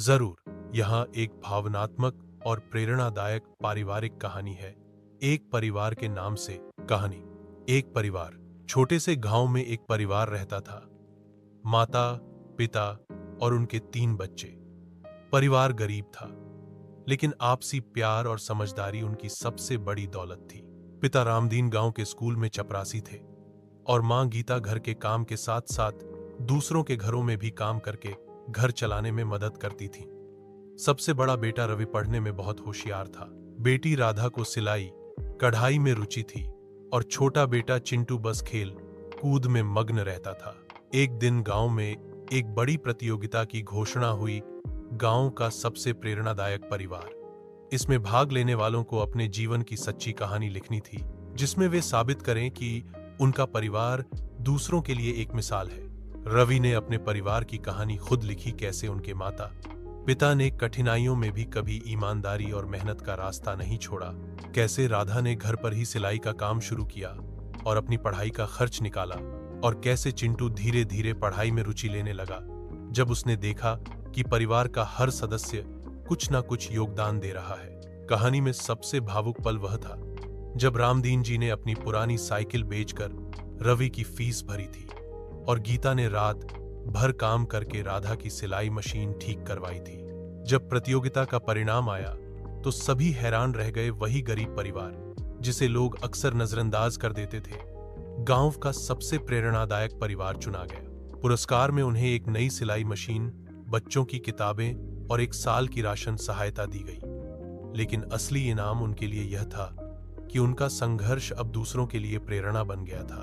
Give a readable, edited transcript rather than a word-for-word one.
जरूर, यहाँ एक भावनात्मक और प्रेरणादायक पारिवारिक कहानी है। एक परिवार के नाम से कहानी। एक परिवार। छोटे से गांव में एक परिवार रहता था। माता, पिता और उनके 3 बच्चे। परिवार गरीब था, लेकिन आपसी प्यार और समझदारी उनकी सबसे बड़ी दौलत थी। पिता रामदीन गांव के स्कूल में चपरासी थे और मां गीता घर के काम के साथ साथ दूसरों के घरों में भी काम करके घर चलाने में मदद करती थी। सबसे बड़ा बेटा रवि पढ़ने में बहुत होशियार था। बेटी राधा को सिलाई कढ़ाई में रुचि थी और छोटा बेटा चिंटू बस खेल कूद में मग्न रहता था। एक दिन गांव में एक बड़ी प्रतियोगिता की घोषणा हुई। गांव का सबसे प्रेरणादायक परिवार। इसमें भाग लेने वालों को अपने जीवन की सच्ची कहानी लिखनी थी, जिसमें वे साबित करें कि उनका परिवार दूसरों के लिए एक मिसाल है। रवि ने अपने परिवार की कहानी खुद लिखी, कैसे उनके माता पिता ने कठिनाइयों में भी कभी ईमानदारी और मेहनत का रास्ता नहीं छोड़ा, कैसे राधा ने घर पर ही सिलाई का काम शुरू किया और अपनी पढ़ाई का खर्च निकाला, और कैसे चिंटू धीरे धीरे पढ़ाई में रुचि लेने लगा जब उसने देखा कि परिवार का हर सदस्य कुछ ना कुछ योगदान दे रहा है। कहानी में सबसे भावुक पल वह था जब रामदीन जी ने अपनी पुरानी साइकिल बेचकर रवि की फीस भरी थी और गीता ने रात भर काम करके राधा की सिलाई मशीन ठीक करवाई थी। जब प्रतियोगिता का परिणाम आया तो सभी हैरान रह गए। वही गरीब परिवार जिसे लोग अक्सर नजरअंदाज कर देते थे, गांव का सबसे प्रेरणादायक परिवार चुना गया। पुरस्कार में उन्हें एक नई सिलाई मशीन, बच्चों की किताबें और 1 साल की राशन सहायता दी गई। लेकिन असली इनाम उनके लिए यह था कि उनका संघर्ष अब दूसरों के लिए प्रेरणा बन गया था।